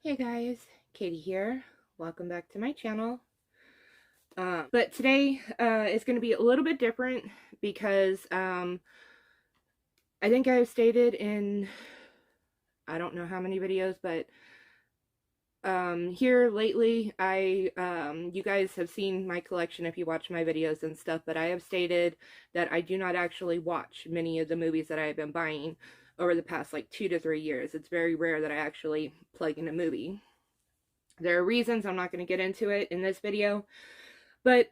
Hey guys, Katie here. Welcome back to my channel. But today is going to be a little bit different because I think I've stated in I don't know how many videos, but here lately you guys have seen my collection if you watch my videos and stuff, but I have stated that I do not actually watch many of the movies that I have been buying over the past like 2 to 3 years. It's very rare that I actually plug in a movie. There are reasons, I'm not going to get into it in this video, but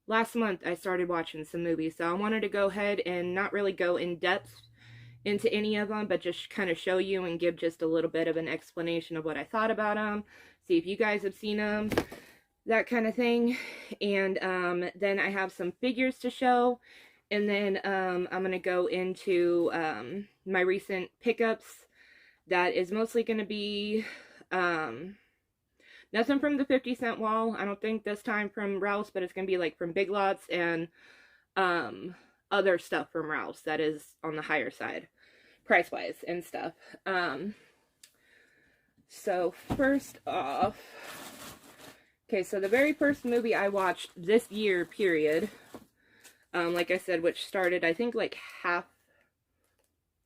last month I started watching some movies, so I wanted to go ahead and not really go in depth into any of them, but just kind of show you and give just a little bit of an explanation of what I thought about them, see if you guys have seen them, that kind of thing. And then I have some figures to show, and then I'm going to go into my recent pickups. That is mostly going to be nothing from the 50-cent wall. I don't think this time from Rouse, but it's going to be like from Big Lots and other stuff from Rouse that is on the higher side, price-wise and stuff. So first off, okay, so the very first movie I watched this year, period, like I said, which started, I think, like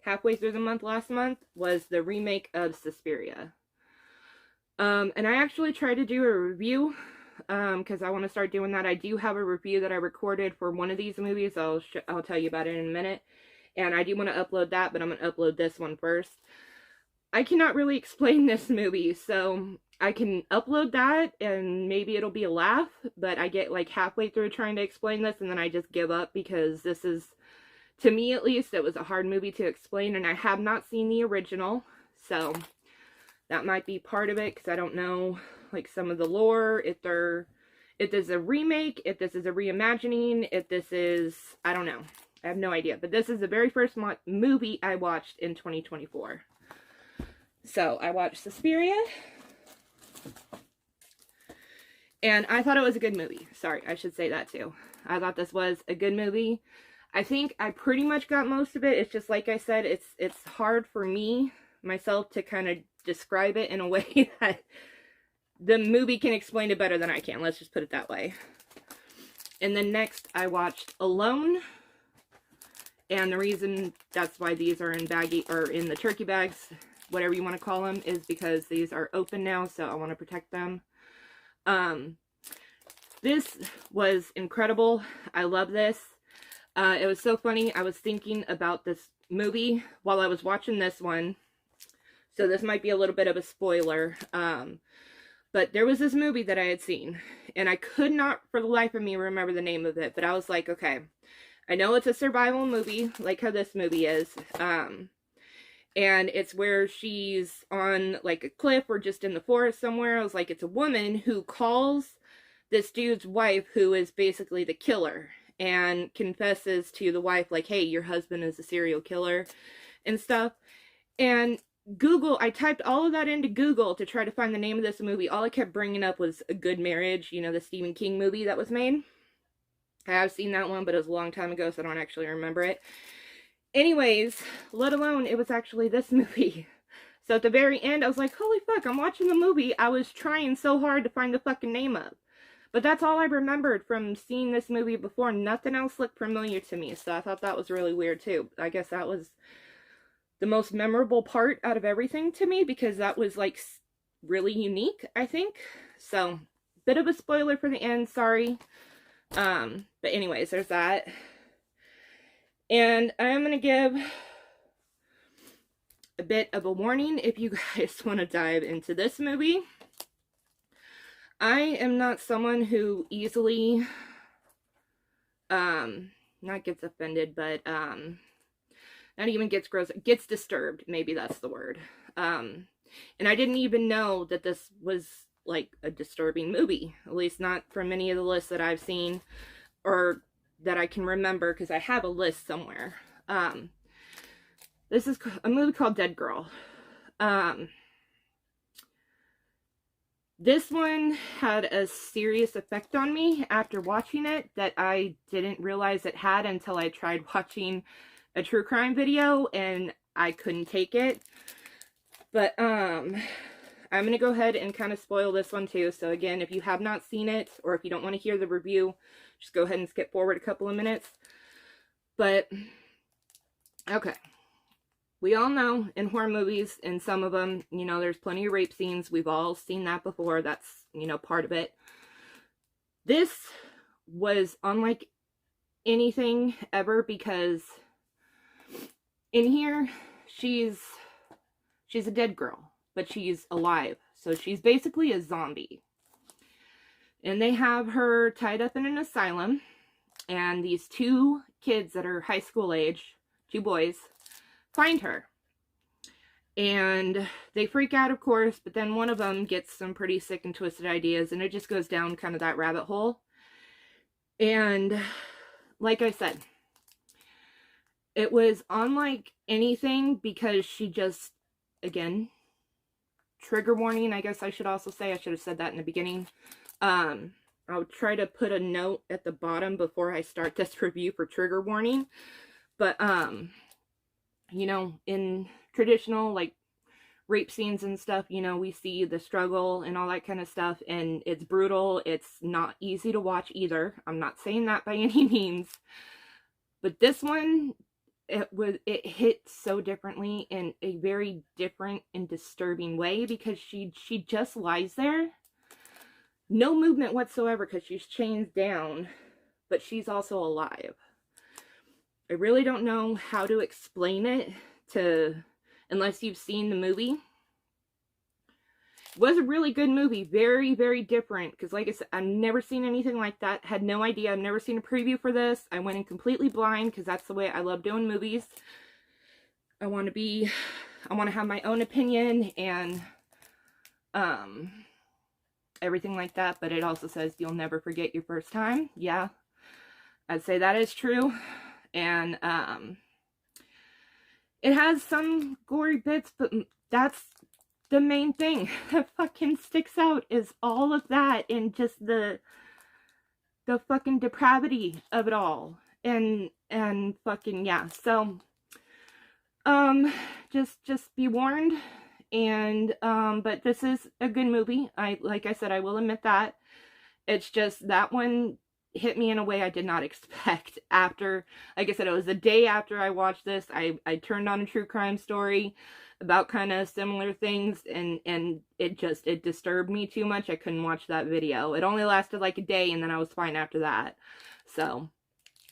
halfway through the month last month, was the remake of Suspiria. And I actually tried to do a review, because I want to start doing that. I do have a review that I recorded for one of these movies. I'll tell you about it in a minute. And I do want to upload that, but I'm going to upload this one first. I cannot really explain this movie, so I can upload that and maybe it'll be a laugh, but I get like halfway through trying to explain this and then I just give up, because this is, to me at least, it was a hard movie to explain, and I have not seen the original, so that might be part of it, because I don't know, like, some of the lore, if this is a remake, if this is a reimagining, if this is, I don't know. I have no idea, but this is the very first movie I watched in 2024. So, I watched Suspiria, and I thought it was a good movie. Sorry, I should say that too. I thought this was a good movie. I think I pretty much got most of it. It's just, like I said, it's hard for me, myself, to kind of describe it in a way that the movie can explain it better than I can. Let's just put it that way. And then next, I watched Alone. And the reason that's why these are in baggy, or in the turkey bags, whatever you want to call them, is because these are open now, so I want to protect them. This was incredible. I love this. It was so funny. I was thinking about this movie while I was watching this one. So this might be a little bit of a spoiler. But there was this movie that I had seen, and I could not for the life of me remember the name of it. But I was like, okay, I know it's a survival movie, like how this movie is. And it's where she's on like a cliff or just in the forest somewhere. I was like, it's a woman who calls this dude's wife, who is basically the killer, and confesses to the wife, like, hey, your husband is a serial killer and stuff. And Google, I typed all of that into Google to try to find the name of this movie. All I kept bringing up was A Good Marriage, you know, the Stephen King movie that was made. I have seen that one, but it was a long time ago, so I don't actually remember it. Anyways, let alone it was actually this movie. So at the very end, I was like, holy fuck, I'm watching the movie. I was trying so hard to find the fucking name of. But that's all I remembered from seeing this movie before. Nothing else looked familiar to me, so I thought that was really weird too. I guess that was the most memorable part out of everything to me, because that was like really unique, I think. So, bit of a spoiler for the end, sorry. But anyways, there's that. And I'm gonna give a bit of a warning if you guys want to dive into this movie. I am not someone who easily not gets offended, but not even gets gross, gets disturbed, maybe that's the word. And I didn't even know that this was like a disturbing movie, at least not from any of the lists that I've seen or that I can remember, because I have a list somewhere. This is a movie called Dead Girl. This one had a serious effect on me after watching it that I didn't realize it had until I tried watching a true crime video, and I couldn't take it. But, I'm going to go ahead and kind of spoil this one too. So again, if you have not seen it, or if you don't want to hear the review, just go ahead and skip forward a couple of minutes. But, okay. We all know in horror movies, in some of them, you know, there's plenty of rape scenes. We've all seen that before. That's, you know, part of it. This was unlike anything ever, because in here, she's a dead girl, but she's alive. So she's basically a zombie. And they have her tied up in an asylum. And these two kids that are high school age, two boys, find her. And they freak out, of course, but then one of them gets some pretty sick and twisted ideas, and it just goes down kind of that rabbit hole. And like I said, it was unlike anything, because she just, again, trigger warning, I guess I should also say. I should have said that in the beginning. I'll try to put a note at the bottom before I start this review for trigger warning. But, you know, in traditional, like, rape scenes and stuff, you know, we see the struggle and all that kind of stuff, and it's brutal. It's not easy to watch either. I'm not saying that by any means. But this one, it hit so differently, in a very different and disturbing way, because she just lies there. No movement whatsoever, because she's chained down, but she's also alive. I really don't know how to explain it unless you've seen the movie. It was a really good movie. Very, very different. Because like I said, I've never seen anything like that. Had no idea. I've never seen a preview for this. I went in completely blind, because that's the way I love doing movies. I want to have my own opinion and everything like that. But it also says you'll never forget your first time. Yeah, I'd say that is true. And it has some gory bits, but that's the main thing that fucking sticks out, is all of that, and just the fucking depravity of it all. And fucking, yeah. So, just be warned. And, but this is a good movie. Like I said, I will admit that. It's just, that one hit me in a way I did not expect. After, like I said, it was the day after I watched this, I turned on a true crime story about kind of similar things, and it disturbed me too much. I couldn't watch that video. It only lasted like a day, and then I was fine after that. So,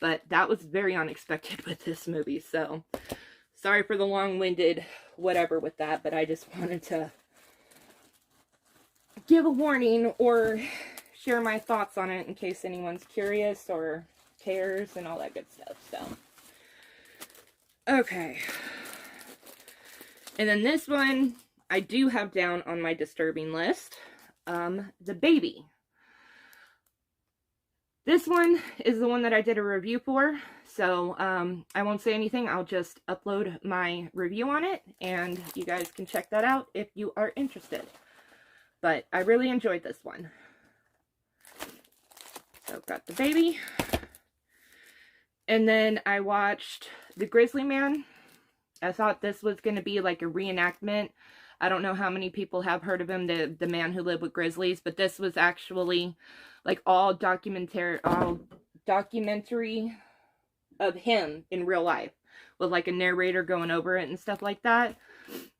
but that was very unexpected with this movie. So, sorry for the long-winded whatever with that, but I just wanted to give a warning, or share my thoughts on it in case anyone's curious or cares and all that good stuff. So, okay. And then this one I do have down on my disturbing list. The Baby. This one is the one that I did a review for, so I won't say anything. I'll just upload my review on it, and you guys can check that out if you are interested. But I really enjoyed this one. So I've got The Baby. And then I watched The Grizzly Man. I thought this was going to be like a reenactment. I don't know how many people have heard of him, the man who lived with grizzlies, but this was actually like all documentary of him in real life, with like a narrator going over it and stuff like that.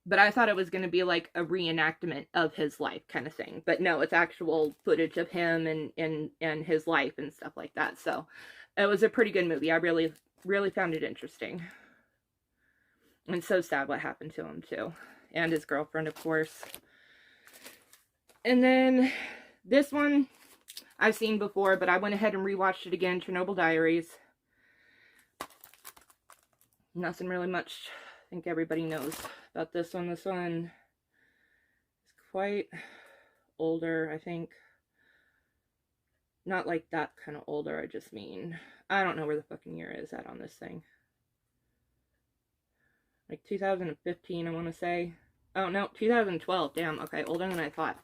But I thought it was going to be like a reenactment of his life kind of thing. But no, it's actual footage of him and his life and stuff like that. So it was a pretty good movie. I really, really found it interesting. And so sad what happened to him too. And his girlfriend, of course. And then this one I've seen before, but I went ahead and rewatched it again. Chernobyl Diaries. Nothing really much I think everybody knows about this one. This one is quite older, I think. Not like that kind of older, I just mean, I don't know where the fucking year is at on this thing. Like 2015, I want to say. Oh, no, 2012. Damn, okay, older than I thought.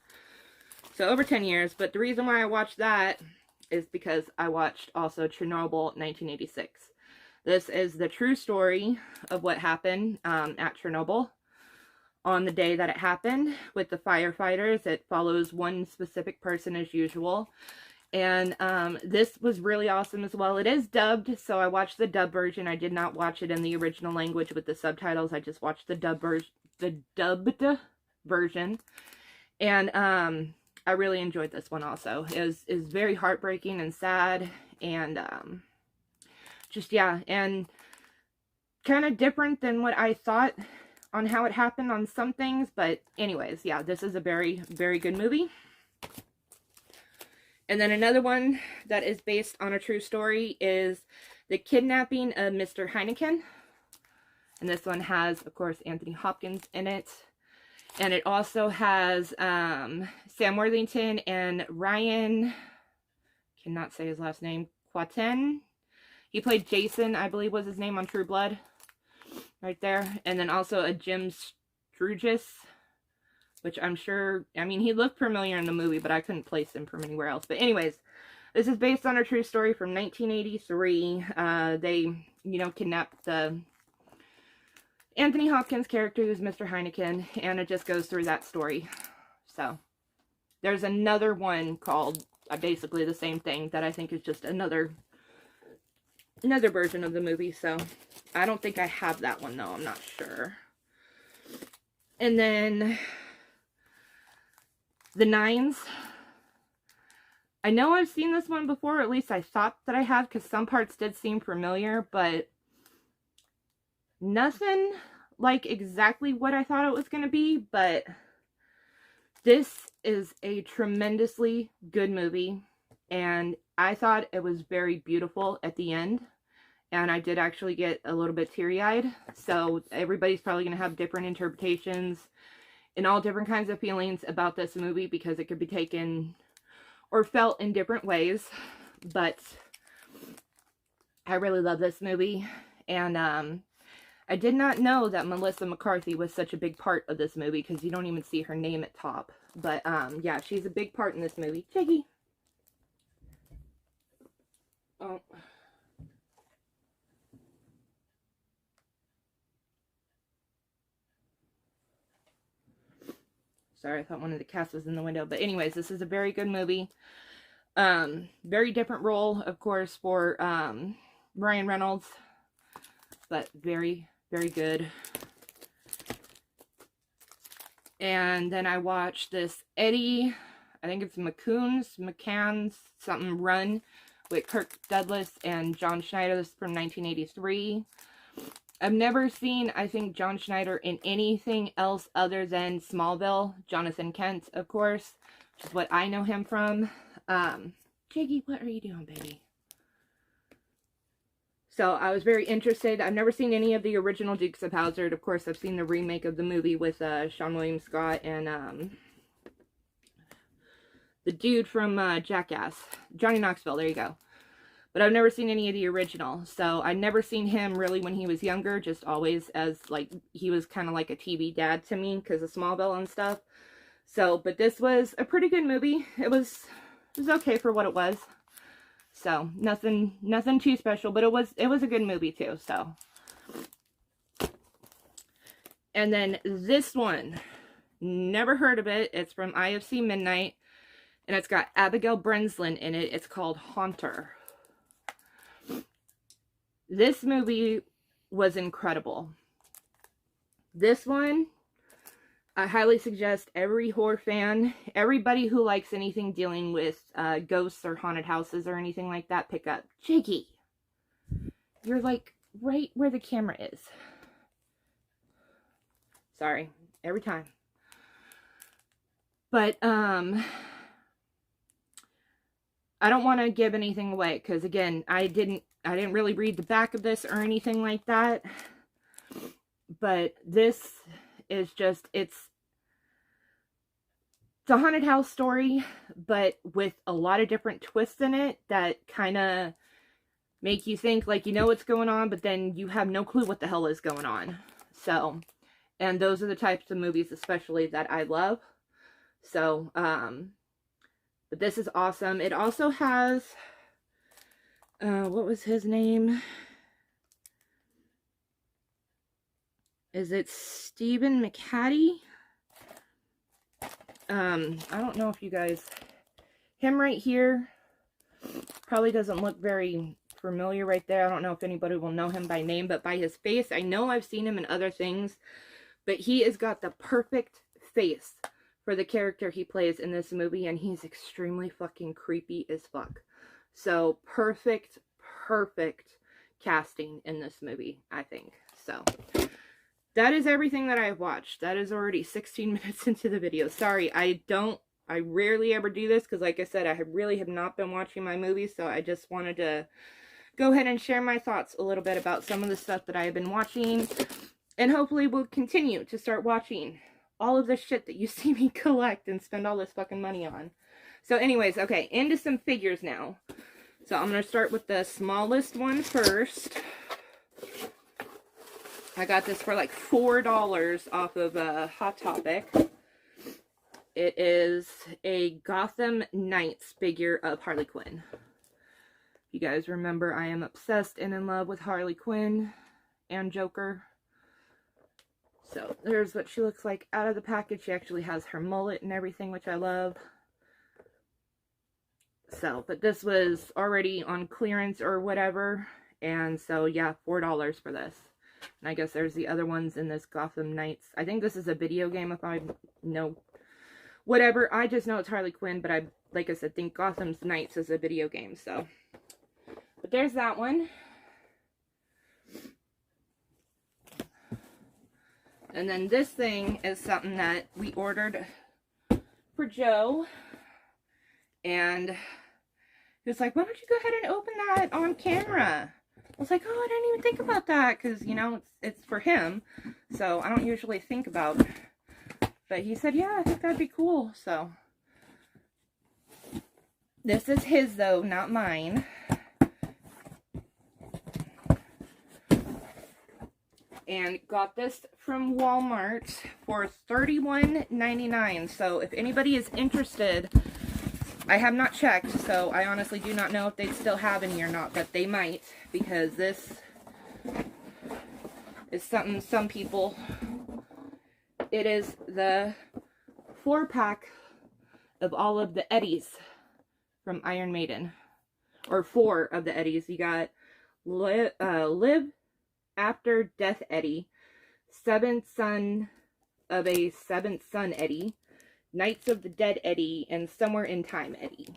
So over 10 years, but the reason why I watched that is because I watched also Chernobyl 1986. This is the true story of what happened at Chernobyl. on the day that it happened with the firefighters. It follows one specific person as usual. And this was really awesome as well. It is dubbed, so I watched the dub version. I did not watch it in the original language with the subtitles. I just watched the dubbed version. And I really enjoyed this one also. It is very heartbreaking and sad, and just, yeah, and kind of different than what I thought on how it happened on some things. But anyways, yeah, this is a very, very good movie. And then another one that is based on a true story is The Kidnapping of Mr. Heineken. And this one has, of course, Anthony Hopkins in it. And it also has Sam Worthington and Ryan, cannot say his last name, Quaten. He played Jason, I believe was his name on True Blood. Right there. And then also a Jim Sturgis, which I'm sure, I mean, he looked familiar in the movie, but I couldn't place him from anywhere else. But anyways, this is based on a true story from 1983. They, you know, kidnapped the Anthony Hopkins character, who's Mr. Heineken, and it just goes through that story. So, there's another one called basically the same thing that I think is just another version of the movie. So, I don't think I have that one, though. I'm not sure. And then The Nines. I know I've seen this one before, or at least I thought that I had, because some parts did seem familiar, but nothing like exactly what I thought it was going to be. But this is a tremendously good movie, and I thought it was very beautiful at the end. And I did actually get a little bit teary-eyed. So everybody's probably going to have different interpretations and all different kinds of feelings about this movie, because it could be taken or felt in different ways. But I really love this movie. And I did not know that Melissa McCarthy was such a big part of this movie, because you don't even see her name at top. But yeah, she's a big part in this movie. Jiggy. Oh. Sorry, I thought one of the cats was in the window. But anyways, this is a very good movie. Very different role, of course, for Ryan Reynolds. But very, very good. And then I watched this Eddie, I think it's McCann's something run with Kirk Douglas and John Schneider. This is from 1983. I've never seen, I think, John Schneider in anything else other than Smallville. Jonathan Kent, of course, which is what I know him from. Jiggy, what are you doing, baby? So I was very interested. I've never seen any of the original Dukes of Hazzard. Of course, I've seen the remake of the movie with Sean William Scott and the dude from Jackass. Johnny Knoxville, there you go. But I've never seen any of the original. So I'd never seen him really when he was younger. Just always as, like, he was kind of like a TV dad to me because of Smallville and stuff. So, but this was a pretty good movie. It was okay for what it was. So, nothing too special. But it was a good movie too, so. And then this one. Never heard of it. It's from IFC Midnight. And it's got Abigail Breslin in it. It's called Haunter. This movie was incredible. This one, I highly suggest every horror fan, everybody who likes anything dealing with ghosts or haunted houses or anything like that, pick up. Jiggy, you're like right where the camera is. Sorry, every time. But, I don't want to give anything away, because again, I didn't really read the back of this or anything like that. But this is just, it's a haunted house story, but with a lot of different twists in it that kind of make you think, like, you know what's going on, but then you have no clue what the hell is going on. So, and those are the types of movies especially that I love. So, but this is awesome. It also has, what was his name? Is it Stephen McHattie? I don't know if you guys... Him right here probably doesn't look very familiar right there. I don't know if anybody will know him by name, but by his face, I know I've seen him in other things, but he has got the perfect face for the character he plays in this movie, and he's extremely fucking creepy as fuck. So, perfect casting in this movie, I think. So, that is everything that I've watched. That is already 16 minutes into the video. Sorry, I rarely ever do this because, like I said, I really have not been watching my movies, so I just wanted to go ahead and share my thoughts a little bit about some of the stuff that I have been watching, and hopefully will continue to start watching all of the shit that you see me collect and spend all this fucking money on. So anyways, okay, into some figures now. So I'm going to start with the smallest one first. I got this for like $4 off of Hot Topic. It is a Gotham Knights figure of Harley Quinn. You guys remember I am obsessed and in love with Harley Quinn and Joker. So there's what she looks like out of the package. She actually has her mullet and everything, which I love. So, but this was already on clearance or whatever. And so, yeah, $4 for this. And I guess there's the other ones in this Gotham Knights. I think this is a video game, if I know. Whatever, I just know it's Harley Quinn, but like I said, think Gotham Knights is a video game, so. But there's that one. And then this thing is something that we ordered for Joe. And he was like, why don't you go ahead and open that on camera? I was like, oh, I didn't even think about that, because, you know, it's for him. So I don't usually think about. But he said, yeah, I think that'd be cool. So this is his, though, not mine. And got this from Walmart for $31.99. So if anybody is interested, I have not checked, so I honestly do not know if they still have any or not, but they might, because this is something some people... It is the 4-pack of all of the Eddies from Iron Maiden. Or 4 of the Eddies. You got Live After Death Eddie, Seventh Son of a Seventh Son Eddie, Knights of the Dead Eddie, and Somewhere in Time Eddie.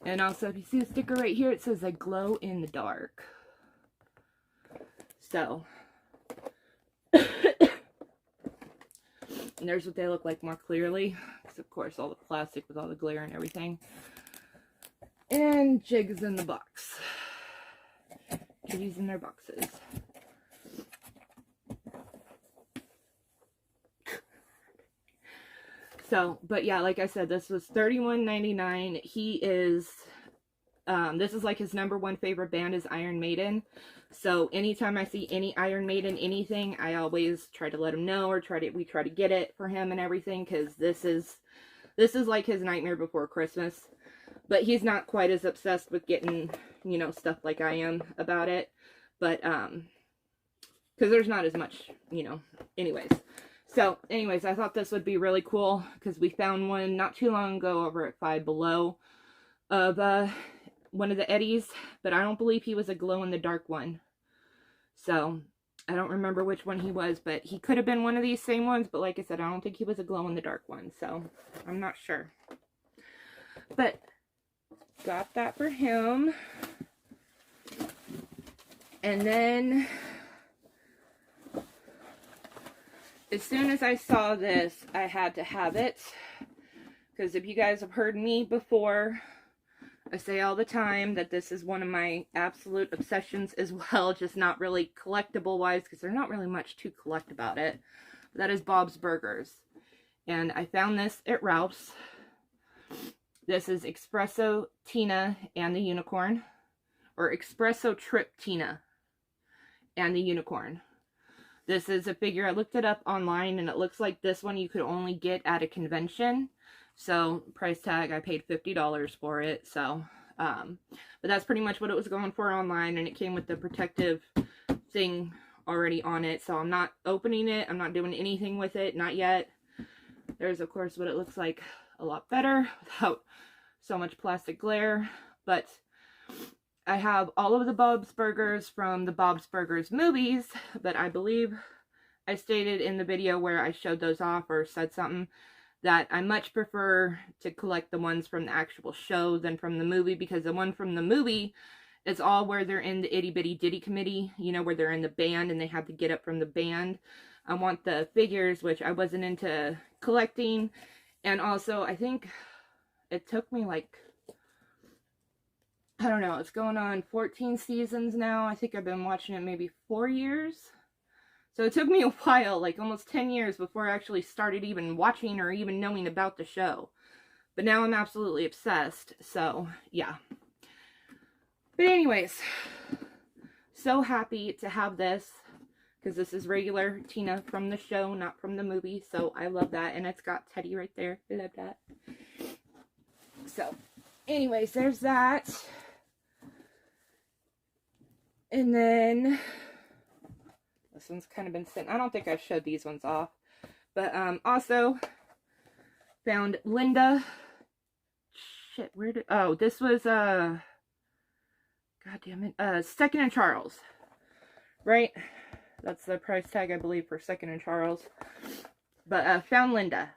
And also, if you see the sticker right here, it says I glow in the dark. So... And there's what they look like more clearly. Because, of course, all the plastic with all the glare and everything. And jigs in the box. Kitties in their boxes. So, but yeah, like I said, this was $31.99. He is... this is like his #1 favorite band is Iron Maiden. So anytime I see any Iron Maiden anything, I always try to let him know, or we try to get it for him and everything, because this is like his nightmare before Christmas. But he's not quite as obsessed with getting, you know, stuff like I am about it. But because there's not as much, you know, anyways. So anyways, I thought this would be really cool, because we found one not too long ago over at Five Below of one of the Eddies, but I don't believe he was a glow-in-the-dark one. So, I don't remember which one he was, but he could have been one of these same ones, but like I said, I don't think he was a glow-in-the-dark one, so I'm not sure. But, got that for him. And then, as soon as I saw this, I had to have it, because if you guys have heard me before, I say all the time that this is one of my absolute obsessions as well, just not really collectible-wise, because there's not really much to collect about it. That is Bob's Burgers. And I found this at Ralph's. This is Espresso Tina and the Unicorn. Or Espresso Trip Tina and the Unicorn. This is a figure, I looked it up online, and it looks like this one you could only get at a convention. So, price tag, I paid $50 for it, so, but that's pretty much what it was going for online, and it came with the protective thing already on it, so I'm not opening it. I'm not doing anything with it, not yet. There's, of course, what it looks like a lot better without so much plastic glare. But I have all of the Bob's Burgers from the Bob's Burgers movies, but I believe I stated in the video where I showed those off or said something that I much prefer to collect the ones from the actual show than from the movie, because the one from the movie is all where they're in the Itty Bitty Ditty Committee, you know, where they're in the band and they have to get up from the band. I want the figures, which I wasn't into collecting, and also I think it took me like, I don't know, it's going on 14 seasons now. I think I've been watching it maybe 4 years. So it took me a while, like almost 10 years before I actually started even watching or even knowing about the show. But now I'm absolutely obsessed, so yeah. But anyways, so happy to have this, because this is regular Tina from the show, not from the movie, so I love that. And it's got Teddy right there. I love that. So, anyways, there's that. And then this one's kind of been sitting. I don't think I've showed these ones off. But also found Linda. Shit, where did... Oh, this was, God damn it. Second and Charles. Right? That's the price tag, I believe, for Second and Charles. But found Linda.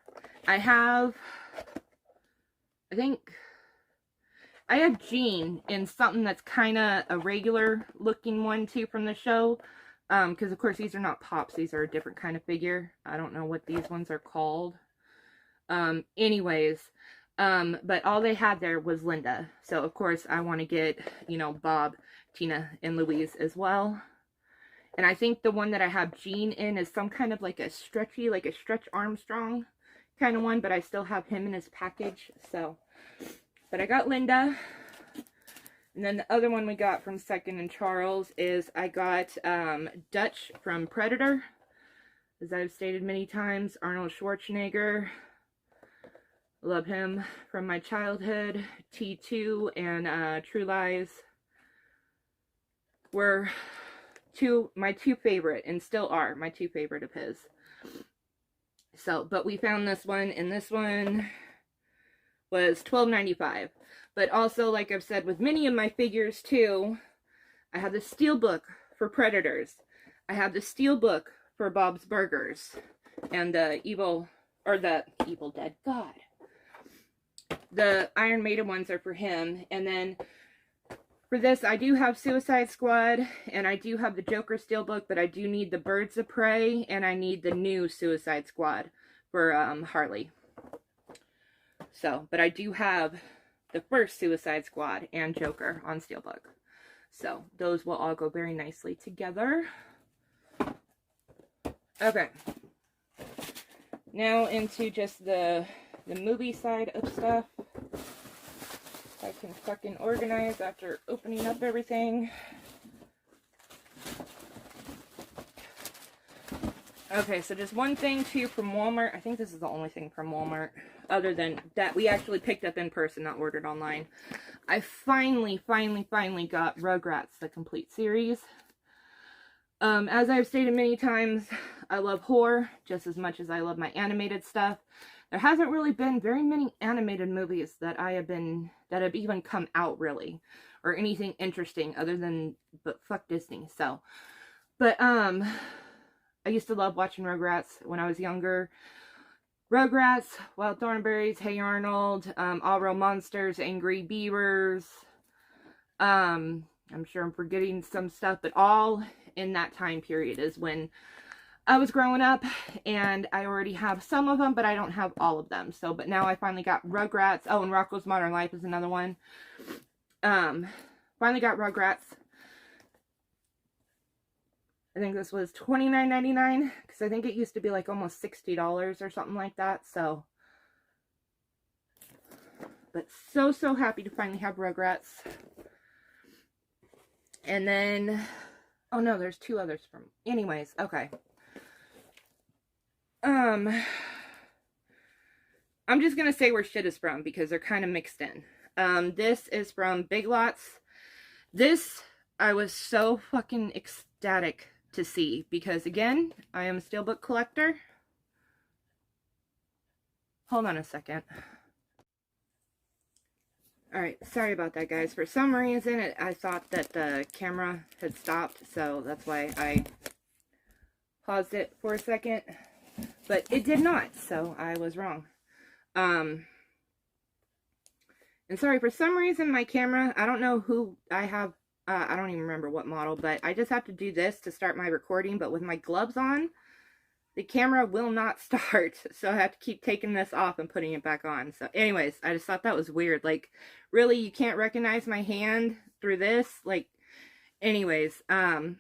I have... I think... I have Jean in something that's kind of a regular looking one too from the show. Because of course these are not Pops. These are a different kind of figure. I don't know what these ones are called. Anyways. But all they had there was Linda. So of course I want to get, you know, Bob, Tina, and Louise as well. And I think the one that I have Jean in is some kind of like a stretchy, like a Stretch Armstrong kind of one. But I still have him in his package. So... But I got Linda, and then the other one we got from Second and Charles is I got Dutch from Predator, as I've stated many times. Arnold Schwarzenegger, love him from my childhood. T2 and True Lies were my two favorite, and still are my two favorite of his. So, but we found this one, and this one was $12.95. But also, like I've said with many of my figures too, I have the Steelbook for Predators. I have the Steelbook for Bob's Burgers. And the Evil Dead, God. The Iron Maiden ones are for him. And then for this, I do have Suicide Squad, and I do have the Joker Steelbook, but I do need the Birds of Prey, and I need the new Suicide Squad for Harley. So, but I do have the first Suicide Squad and Joker on Steelbook. So, those will all go very nicely together. Okay. Now into just the movie side of stuff. I can fucking organize after opening up everything. Okay, so just one thing too from Walmart. I think this is the only thing from Walmart, other than that we actually picked up in person, not ordered online. I finally got Rugrats, the complete series. As I've stated many times, I love horror just as much as I love my animated stuff. There hasn't really been very many animated movies that have even come out really, or anything interesting other than, but fuck Disney. So, but I used to love watching Rugrats when I was younger. Rugrats, Wild Thornberrys, Hey Arnold, All Real Monsters, Angry Beavers. I'm sure I'm forgetting some stuff, but all in that time period is when I was growing up, and I already have some of them, but I don't have all of them. So, but now I finally got Rugrats. Oh, and Rocko's Modern Life is another one. Finally got Rugrats. I think this was $29.99, because I think it used to be like almost $60 or something like that. So, but so happy to finally have Rugrats. And then, oh no, there's two others from, anyways, okay. I'm just going to say where shit is from, because they're kind of mixed in. This is from Big Lots. This, I was so fucking ecstatic to see, because again, I am a Steelbook collector. Hold on a second. Alright, sorry about that, guys. For some reason, I thought that the camera had stopped, so that's why I paused it for a second. But it did not, so I was wrong. And sorry, for some reason, my camera, I don't know who I have, I don't even remember what model, but I just have to do this to start my recording, but with my gloves on, the camera will not start, so I have to keep taking this off and putting it back on. So anyways, I just thought that was weird. Like, really, you can't recognize my hand through this? Like, anyways, I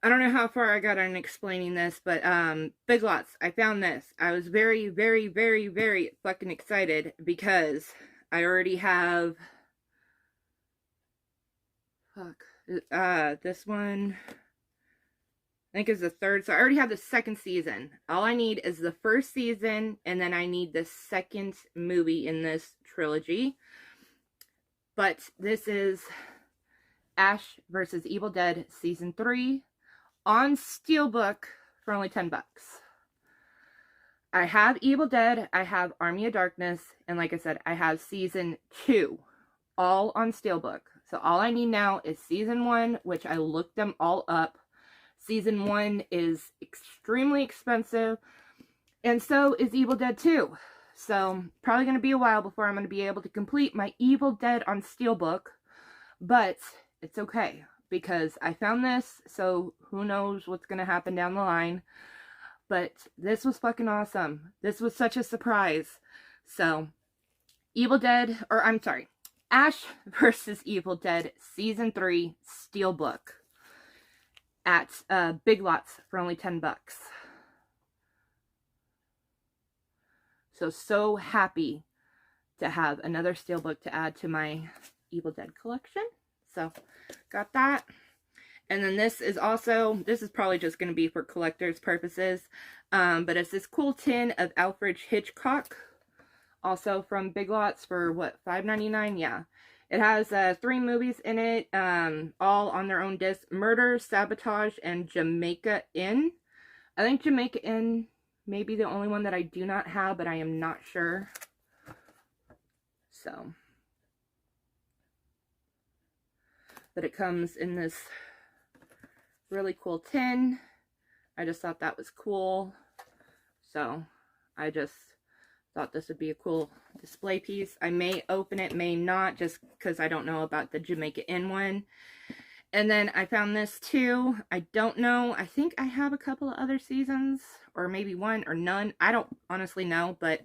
don't know how far I got on explaining this, but Big Lots, I found this. I was very, very, very, very fucking excited because I already have, this one, I think is the third, so I already have the second season. All I need is the first season, and then I need the second movie in this trilogy. But this is Ash vs. Evil Dead Season 3 on Steelbook for only $10. I have Evil Dead, I have Army of Darkness, and like I said, I have Season 2, all on Steelbook. So all I need now is Season 1, which I looked them all up. Season 1 is extremely expensive, and so is Evil Dead 2. So, probably going to be a while before I'm going to be able to complete my Evil Dead on Steelbook, but it's okay, because I found this, so who knows what's going to happen down the line. But this was fucking awesome. This was such a surprise. So, Evil Dead, or I'm sorry, Ash vs. Evil Dead Season 3 Steelbook at Big Lots for only $10. So happy to have another Steelbook to add to my Evil Dead collection. So, got that. And then this is also, this is probably just going to be for collector's purposes. But it's this cool tin of Alfred Hitchcock. Also from Big Lots for, what, $5.99? Yeah. It has 3 movies in it, all on their own disc. Murder, Sabotage, and Jamaica Inn. I think Jamaica Inn may be the only one that I do not have, but I am not sure. So. But it comes in this really cool tin. I just thought that was cool. So, I just thought this would be a cool display piece. I may open it, may not, just because I don't know about the Jamaica Inn one. And then I found this too. I don't know. I think I have a couple of other seasons, or maybe one or none. I don't honestly know, but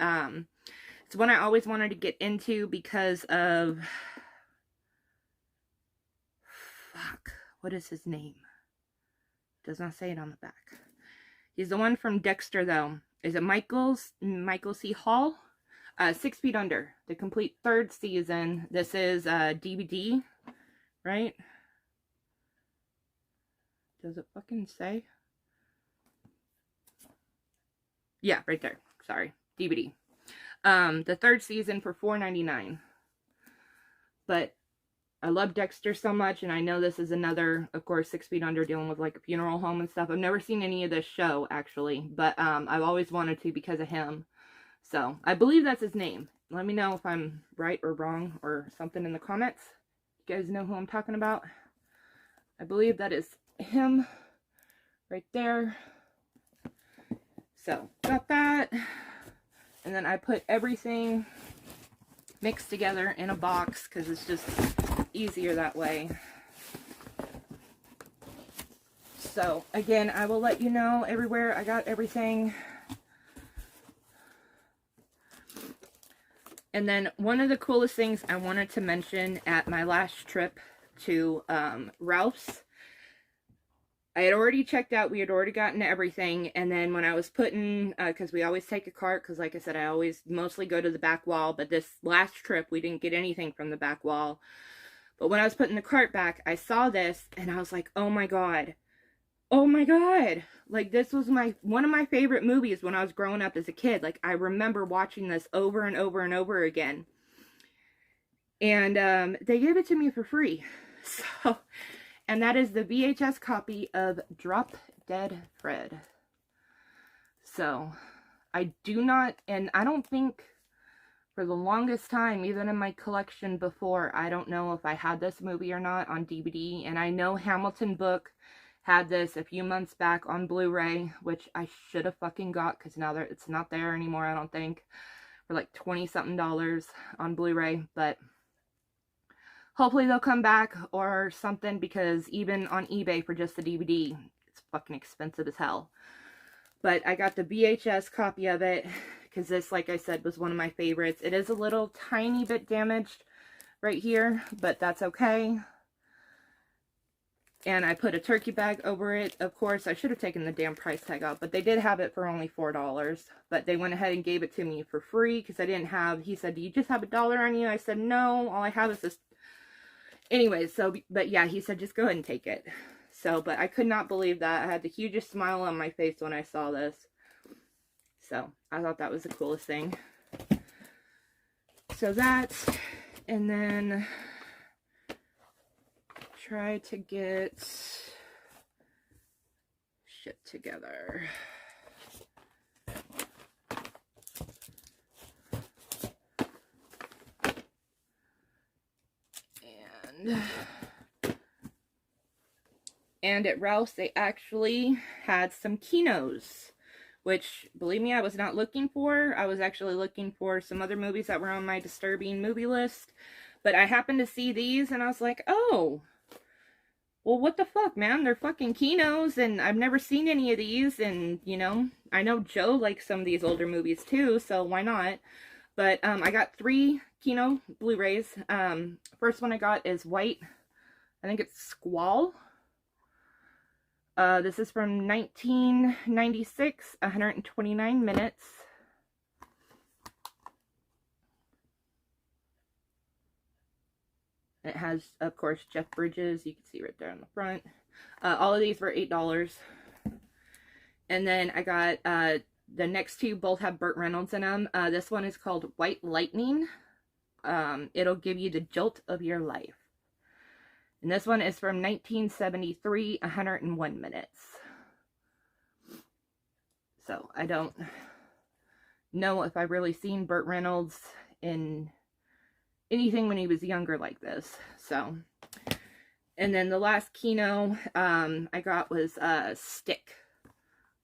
it's one I always wanted to get into because of, fuck, what is his name? Does not say it on the back. He's the one from Dexter, though. Is it Michael C. Hall? 6 Feet Under, the complete 3rd season. This is DVD, right? Does it fucking say? Yeah, right there. Sorry, DVD. The 3rd season for $4.99. But I love Dexter so much, and I know this is another, of course, 6 Feet Under, dealing with like a funeral home and stuff. I've never seen any of this show, actually, but I've always wanted to because of him. So, I believe that's his name. Let me know if I'm right or wrong or something in the comments. You guys know who I'm talking about? I believe that is him right there. So, got that. And then I put everything mixed together in a box because it's just easier that way. So, again, I will let you know everywhere I got everything. And then one of the coolest things I wanted to mention at my last trip to Ralph's, I had already checked out, we had already gotten everything, and then when I was putting, because we always take a cart, because like I said, I always mostly go to the back wall, but this last trip, we didn't get anything from the back wall. But when I was putting the cart back, I saw this, and I was like, oh my god. Oh my god. Like, this was one of my favorite movies when I was growing up as a kid. Like, I remember watching this over and over and over again. And they gave it to me for free. So, and that is the VHS copy of Drop Dead Fred. So, I do not, and I don't think for the longest time, even in my collection before, I don't know if I had this movie or not on DVD, and I know Hamilton Book had this a few months back on Blu-ray, which I should have fucking got, because now it's not there anymore, I don't think, for like $20-something on Blu-ray, but hopefully they'll come back or something, because even on eBay for just the DVD, it's fucking expensive as hell. But I got the VHS copy of it, because this, like I said, was one of my favorites. It is a little tiny bit damaged right here, but that's okay. And I put a turkey bag over it. Of course, I should have taken the damn price tag out, but they did have it for only $4. But they went ahead and gave it to me for free, because I didn't have, he said, do you just have $1 on you? I said, no, all I have is this. Anyway, so, but yeah, he said, just go ahead and take it. So, but I could not believe that. I had the hugest smile on my face when I saw this. So, I thought that was the coolest thing. So that, and then try to get shit together. And at Rouse, they actually had some Kinos, which, believe me, I was not looking for. I was actually looking for some other movies that were on my disturbing movie list. But I happened to see these, and I was like, oh, well, what the fuck, man? They're fucking Kinos, and I've never seen any of these, and, you know, I know Joe likes some of these older movies, too, so why not? But, I got 3 Kino Blu-rays. First one I got is White, I think it's Squall. This is from 1996, 129 minutes. It has, of course, Jeff Bridges. You can see right there on the front. All of these were $8. And then I got, the next 2 both have Burt Reynolds in them. This one is called White Lightning. It'll give you the jolt of your life. And this one is from 1973, 101 minutes. So, I don't know if I've really seen Burt Reynolds in anything when he was younger like this. So, and then the last Kino I got was Stick,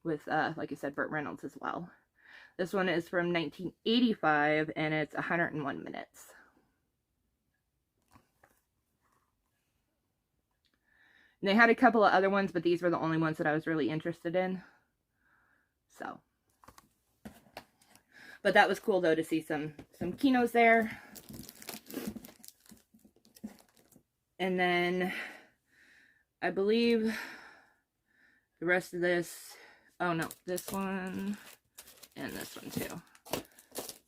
with, like I said, Burt Reynolds as well. This one is from 1985, and it's 101 minutes. And they had a couple of other ones, but these were the only ones that I was really interested in. So. But that was cool, though, to see some Kinos there. And then, I believe the rest of this, oh no, this one and this one too.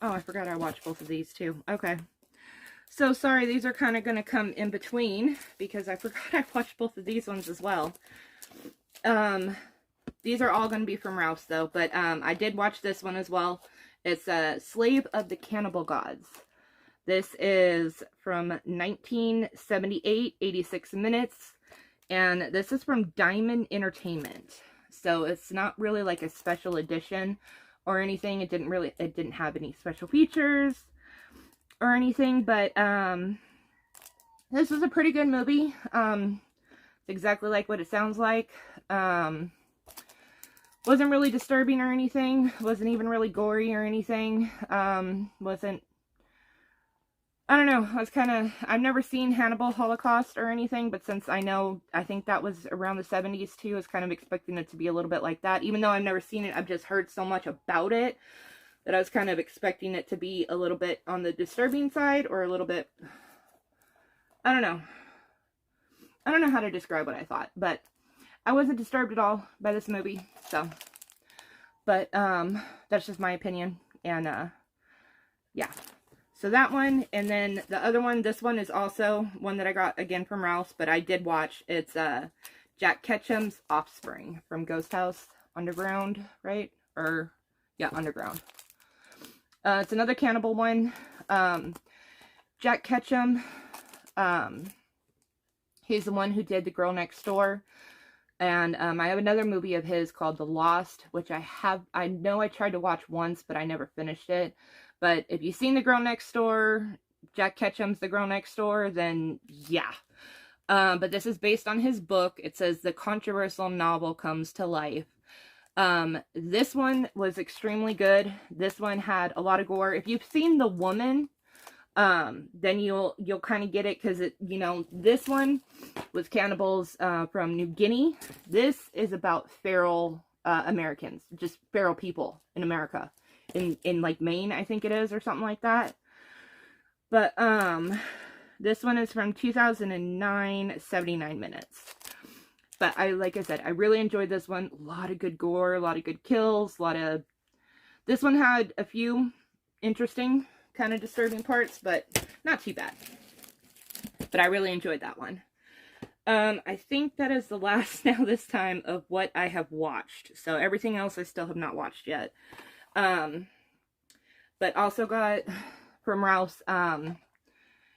Oh, I forgot I watched both of these too. Okay. So, sorry, these are kind of going to come in between, because I forgot I watched both of these ones as well. These are all going to be from Rouse, though, but I did watch this one as well. It's Slave of the Cannibal Gods. This is from 1978, 86 minutes, and this is from Diamond Entertainment. So, it's not really like a special edition or anything. It didn't have any special features or anything, but this was a pretty good movie. It's exactly like what it sounds like. Wasn't really disturbing or anything. Wasn't even really gory or anything. Wasn't, I don't know, I've never seen Hannibal Holocaust or anything, but since I think that was around the 70s too, I was kind of expecting it to be a little bit like that. Even though I've never seen it, I've just heard so much about it that I was kind of expecting it to be a little bit on the disturbing side, or a little bit, I don't know. I don't know how to describe what I thought, but I wasn't disturbed at all by this movie, so. But, that's just my opinion, and, yeah. So that one, and then the other one, this one is also one that I got, again, from Rouse, but I did watch. It's, Jack Ketchum's Offspring from Ghost House Underground, right? Or, yeah, Underground. It's another cannibal one. Jack Ketchum, He's the one who did The Girl Next Door. And I have another movie of his called The Lost, which I know I tried to watch once, but I never finished it. But if you've seen The Girl Next Door, Jack Ketchum's The Girl Next Door, then yeah. But this is based on his book. It says the controversial novel comes to life. This one was extremely good. This one had a lot of gore. If you've seen The Woman, then you'll kind of get it, because this one was cannibals from New Guinea. This is about feral Americans, just feral people in America, in like Maine, I think it is, or something like that. But this one is from 2009, 79 minutes. But like I said, I really enjoyed this one. A lot of good gore, a lot of good kills, this one had a few interesting, kind of disturbing parts, but not too bad. But I really enjoyed that one. I think that is the last now this time of what I have watched. So everything else I still have not watched yet. But also got from Ralph's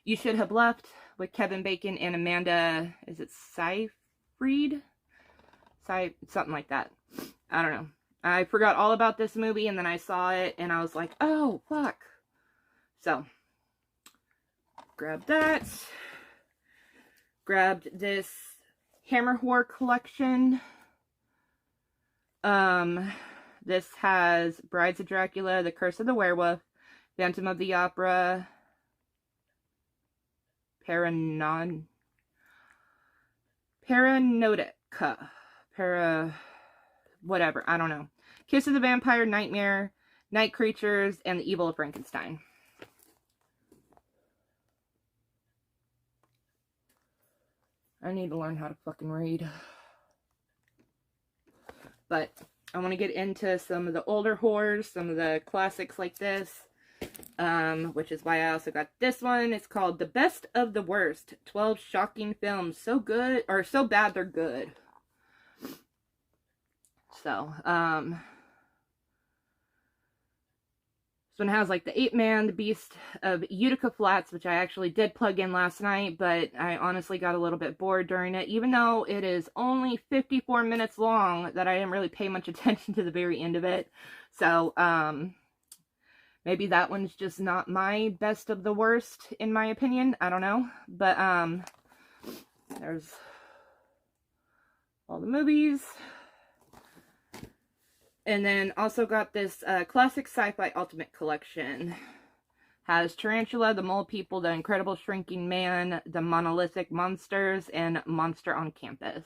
You Should Have Left with Kevin Bacon and Amanda, is it Seyfried? Something like that. I don't know. I forgot all about this movie, and then I saw it and I was like, oh fuck. So grabbed that. Grabbed this Hammer Horror collection. This has Brides of Dracula, The Curse of the Werewolf, Phantom of the Opera, Paranoidica, whatever, I don't know. Kiss of the Vampire, Nightmare, Night Creatures, and The Evil of Frankenstein. I need to learn how to fucking read. But I want to get into some of the older horrors, some of the classics like this. Which is why I also got this one. It's called The Best of the Worst. 12 Shocking Films. So good, or so bad they're good. So, this one has like the Ape Man, the Beast of Utica Flats, which I actually did plug in last night, but I honestly got a little bit bored during it, even though it is only 54 minutes long, that I didn't really pay much attention to the very end of it. So, maybe that one's just not my best of the worst, in my opinion. I don't know. But, there's all the movies. And then also got this classic sci-fi ultimate collection. Has Tarantula, The Mole People, The Incredible Shrinking Man, The Monolithic Monsters, and Monster on Campus.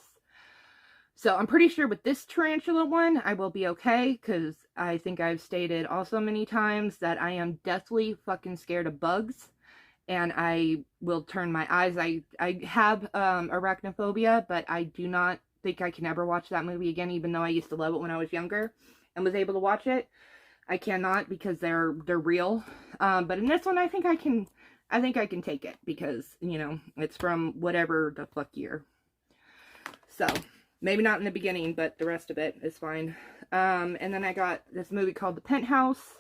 So I'm pretty sure with this Tarantula one, I will be okay, because I think I've stated also many times that I am deathly fucking scared of bugs, and I will turn my eyes. I have arachnophobia, but I do not think I can ever watch that movie again, even though I used to love it when I was younger and was able to watch it. I cannot, because they're real. But in this one, I think I can take it, because, you know, it's from whatever the fuck year. So maybe not in the beginning, but the rest of it is fine. And then I got this movie called The Penthouse.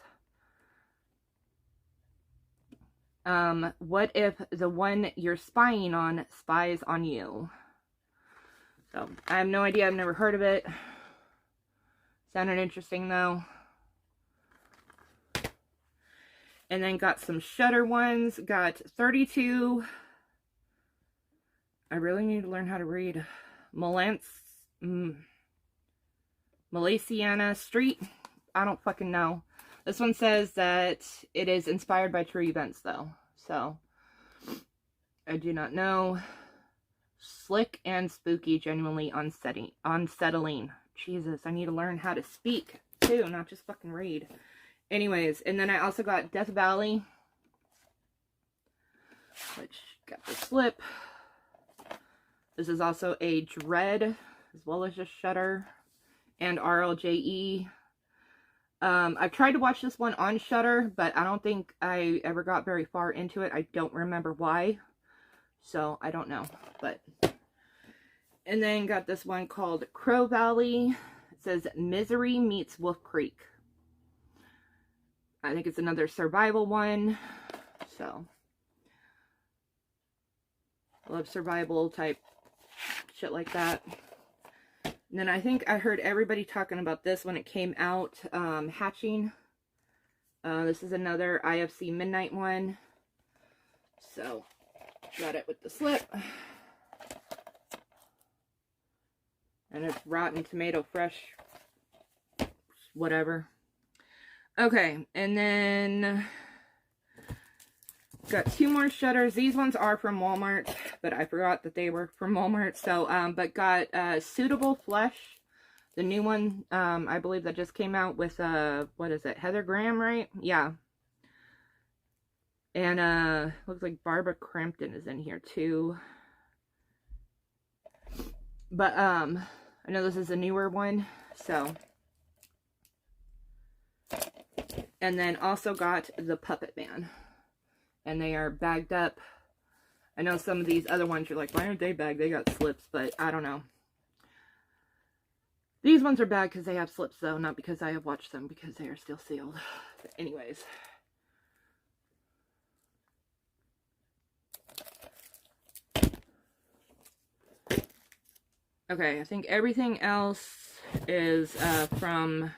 What if the one you're spying on spies on you? So, I have no idea. I've never heard of it. Sounded interesting, though. And then got some Shudder ones. Got 32. I really need to learn how to read. Malaysiana Street. I don't fucking know. This one says that it is inspired by true events, though. So, I do not know. Slick and spooky, genuinely unsettling. Jesus, I need to learn how to speak, too, not just fucking read. Anyways, and then I also got Death Valley, which got the slip. This is also a Dread, as well as just Shudder, and RLJE. I've tried to watch this one on Shudder, but I don't think I ever got very far into it. I don't remember why. So, I don't know. But, and then got this one called Crow Valley. It says Misery Meets Wolf Creek. I think it's another survival one. So, I love survival type shit like that. And then I think I heard everybody talking about this when it came out, Hatching. This is another IFC Midnight one. So, got it with the slip. And it's Rotten Tomato Fresh. Whatever. Okay, and then got two more shutters. These ones are from Walmart, but I forgot that they were from Walmart. So, but got Suitable Flesh, the new one, I believe that just came out with, what is it, Heather Graham, right? Yeah. And, looks like Barbara Crampton is in here too. But, I know this is a newer one, so. And then also got the Puppet Man. And they are bagged up. I know some of these other ones, you're like, why aren't they bagged? They got slips, but I don't know. These ones are bagged because they have slips, though, not because I have watched them, because they are still sealed. But anyways. Okay, I think everything else is from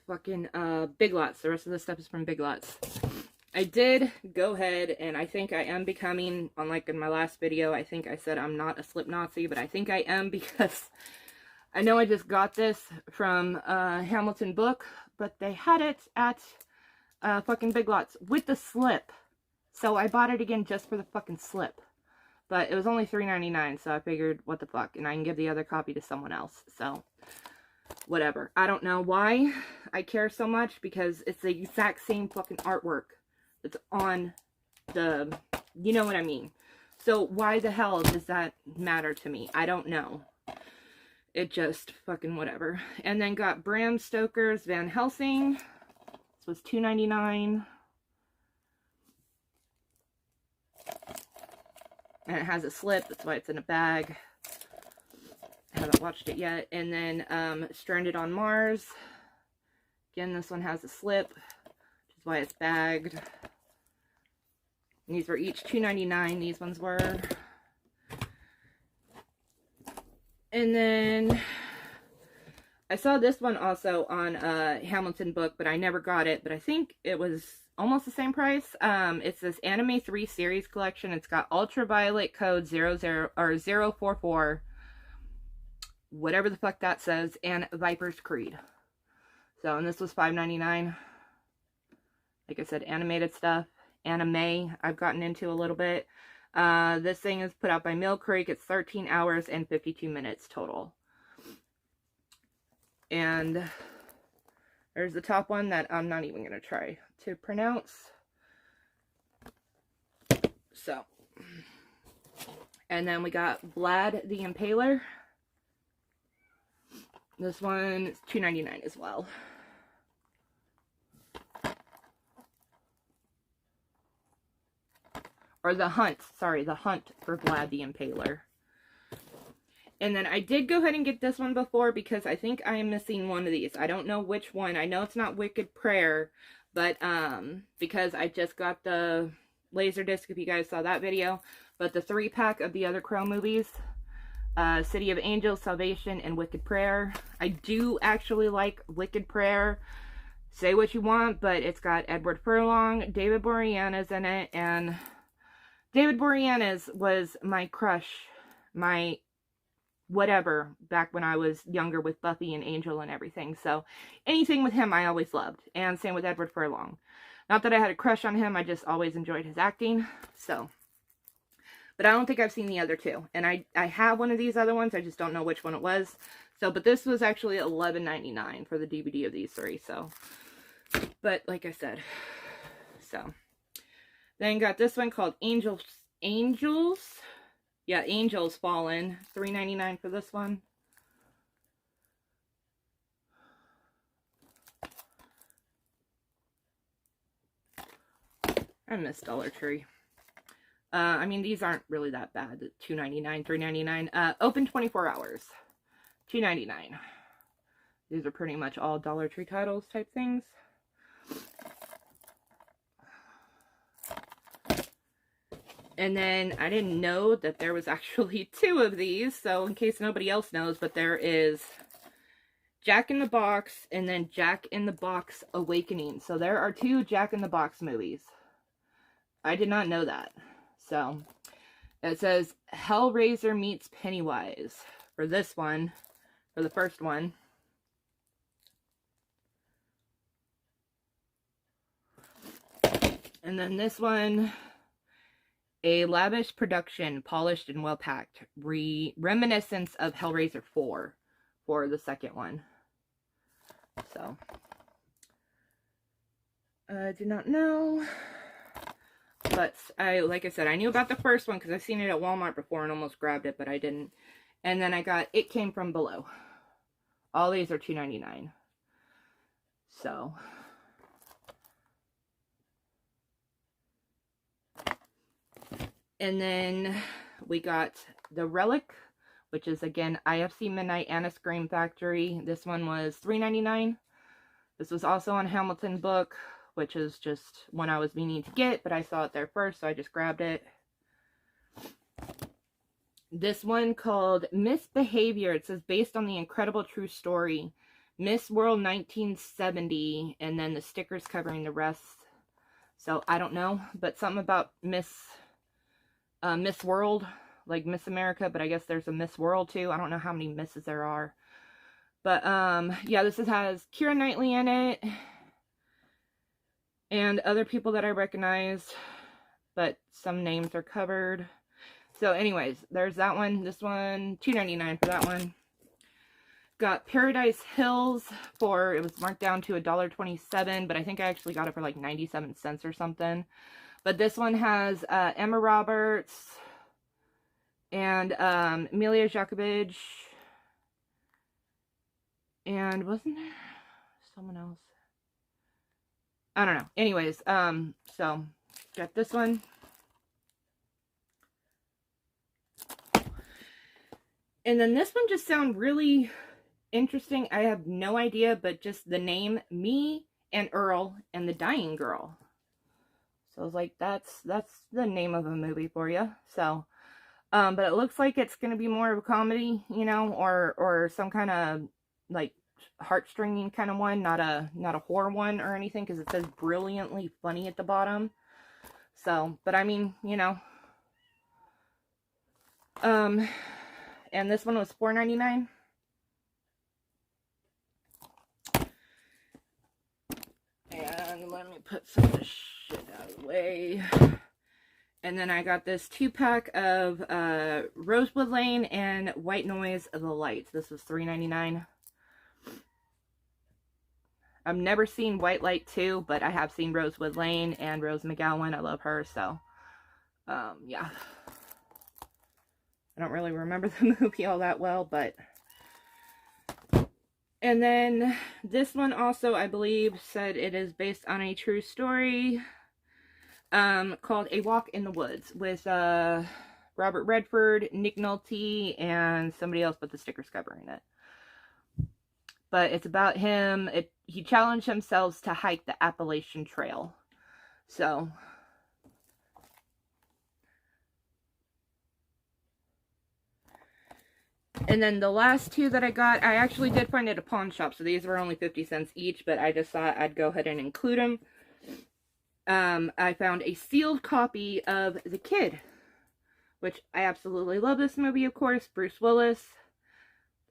fucking Big Lots. The rest of the stuff is from Big Lots. I did go ahead, and I think I am becoming, unlike in my last video, I think I said I'm not a slip Nazi, but I think I am, because I know I just got this from Hamilton Book, but they had it at fucking Big Lots with the slip. So I bought it again just for the fucking slip. But it was only $3.99, so I figured, what the fuck, and I can give the other copy to someone else, so whatever. I don't know why I care so much, because it's the exact same fucking artwork that's on the, you know what I mean. So why the hell does that matter to me? I don't know. It just fucking whatever. And then got Bram Stoker's Van Helsing. This was $2.99. And it has a slip, that's why it's in a bag. I haven't watched it yet. And then Stranded on Mars. Again, this one has a slip, which is why it's bagged. And these were each $2.99, these ones were. And then I saw this one also on Hamilton Book, but I never got it. But I think it was almost the same price. It's this Anime 3 series collection. It's got Ultraviolet Code 044, whatever the fuck that says, and Viper's Creed. So, and this was $5.99. Like I said, animated stuff. Anime, I've gotten into a little bit. This thing is put out by Mill Creek. It's 13 hours and 52 minutes total. And there's the top one that I'm not even going to try to pronounce. So, and then we got Vlad the Impaler. This one is $2.99 as well. Or The Hunt. Sorry, The Hunt for Vlad the Impaler. And then I did go ahead and get this one before, because I think I am missing one of these. I don't know which one. I know it's not Wicked Prayer, but because I just got the Laserdisc, if you guys saw that video. But the 3-pack of the other Crow movies. City of Angels, Salvation, and Wicked Prayer. I do actually like Wicked Prayer. Say what you want, but it's got Edward Furlong, David Boreanaz in it, and David Boreanaz was my crush, my whatever, back when I was younger with Buffy and Angel and everything. So anything with him I always loved. And same with Edward Furlong. Not that I had a crush on him, I just always enjoyed his acting. So, but I don't think I've seen the other two. And I have one of these other ones, I just don't know which one it was. So, but this was actually $11.99 for the DVD of these three. So, but like I said, so. Then got this one called Angels. Yeah, Angels Fallen. $3.99 for this one. I miss Dollar Tree. I mean, these aren't really that bad. $2.99, $3.99. Open 24 hours. $2.99. These are pretty much all Dollar Tree titles type things. And then I didn't know that there was actually 2 of these, so in case nobody else knows, but there is Jack in the Box and then Jack in the Box Awakening. So there are 2 Jack in the Box movies. I did not know that. So it says Hellraiser meets Pennywise for this one, for the first one. And then this one, a lavish production, polished and well packed, reminiscence of Hellraiser 4 for the second one. So I did not know, but like I said, I knew about the first one because I've seen it at Walmart before and almost grabbed it, but I didn't. And then I got It Came From Below. All these are $2.99. So and then we got The Relic, which is, again, IFC Midnight and a Scream Factory. This one was $3.99. This was also on Hamilton Book, which is just one I was meaning to get, but I saw it there first, so I just grabbed it. This one called Misbehavior. It says, based on the incredible true story. Miss World 1970, and then the stickers covering the rest. So, I don't know, but something about Miss World, like Miss America, but I guess there's a Miss World too. I don't know how many misses there are. But, yeah, this has Keira Knightley in it. And other people that I recognize. But some names are covered. So, anyways, there's that one. This one, $2.99 for that one. Got Paradise Hills for, it was marked down to $1.27, but I think I actually got it for like 97 cents or something. But this one has Emma Roberts and Emilia Jacobich. And wasn't there someone else? I don't know. Anyways, so got this one. And then this one just sounds really interesting. I have no idea, but just the name, Me and Earl and the Dying Girl. So I was like, that's the name of a movie for you. So, but it looks like it's going to be more of a comedy, you know, or some kind of like heartstringing kind of one, not a horror one or anything, because it says brilliantly funny at the bottom. So, but I mean, you know, and this one was $4.99. And let me put some of this shit out of the way. And then I got this 2-pack of Rosewood Lane and White Noise of the Lights. This was $3.99. I've never seen White Light 2, but I have seen Rosewood Lane and Rose McGowan. I love her, so yeah. I don't really remember the movie all that well, but... And then this one also, I believe, said it is based on a true story called A Walk in the Woods with Robert Redford, Nick Nolte, and somebody else, but the sticker's covering it. But it's about him. He challenged himself to hike the Appalachian Trail. So... And then the last 2 that I got, I actually did find at a pawn shop. So these were only 50 cents each, but I just thought I'd go ahead and include them. I found a sealed copy of The Kid, which I absolutely love this movie, of course. Bruce Willis.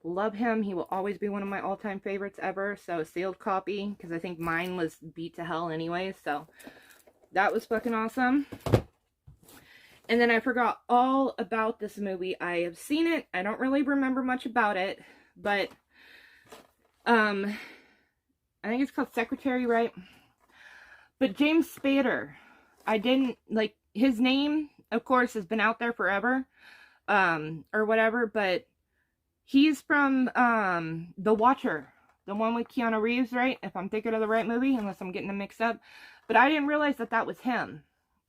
Love him. He will always be one of my all-time favorites ever. So a sealed copy, because I think mine was beat to hell anyway. So that was fucking awesome. And then I forgot all about this movie. I have seen it. I don't really remember much about it. But, I think it's called Secretary, right? But James Spader, I didn't, like, his name, of course, has been out there forever. Or whatever. But he's from, The Watcher. The one with Keanu Reeves, right? If I'm thinking of the right movie, unless I'm getting them mixed up. But I didn't realize that that was him.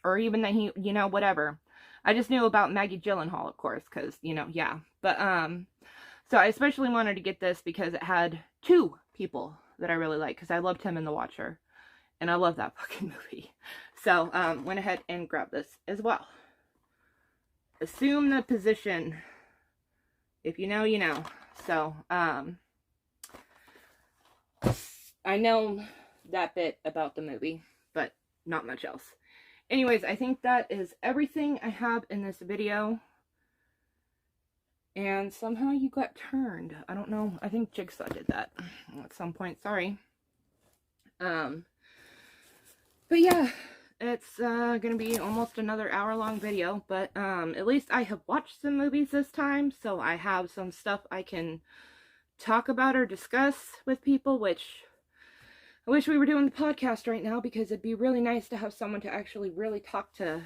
Or even that he, you know, whatever. I just knew about Maggie Gyllenhaal, of course, because, you know, yeah. But, so I especially wanted to get this because it had 2 people that I really like, because I loved him in The Watcher. And I love that fucking movie. So, went ahead and grabbed this as well. assume the position. If you know, you know. So, I know that bit about the movie, but not much else. Anyways, I think that is everything I have in this video. And somehow you got turned. I don't know. I think Jigsaw did that at some point. Sorry. But yeah, it's gonna be almost another hour-long video. But at least I have watched some movies this time, so I have some stuff I can talk about or discuss with people, which I wish we were doing the podcast right now, because it'd be really nice to have someone to actually really talk to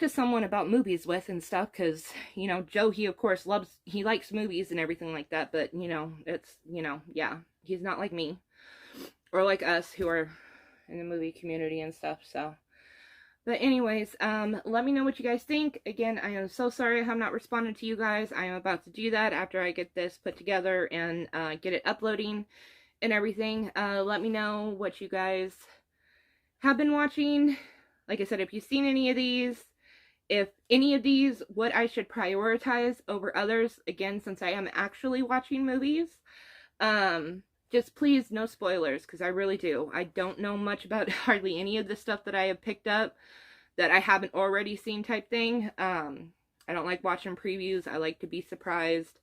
someone about movies with and stuff, because, you know, Joe, he of course likes movies and everything like that, but, you know, it's, you know, yeah, he's not like me, or like us, who are in the movie community and stuff, so. But anyways, let me know what you guys think. Again, I am so sorry I have not responded to you guys. I am about to do that after I get this put together and get it uploading and everything. Let me know what you guys have been watching. Like I said, if you've seen any of these, if any of these, what I should prioritize over others, again, since I am actually watching movies. Just please, no spoilers, because I really do. I don't know much about hardly any of the stuff that I have picked up that I haven't already seen type thing. I don't like watching previews. I like to be surprised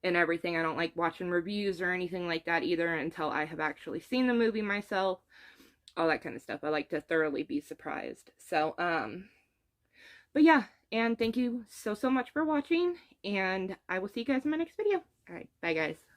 and everything. I don't like watching reviews or anything like that either until I have actually seen the movie myself. All that kind of stuff. I like to thoroughly be surprised. So, but yeah, and thank you so much for watching, and I will see you guys in my next video. Alright, bye guys.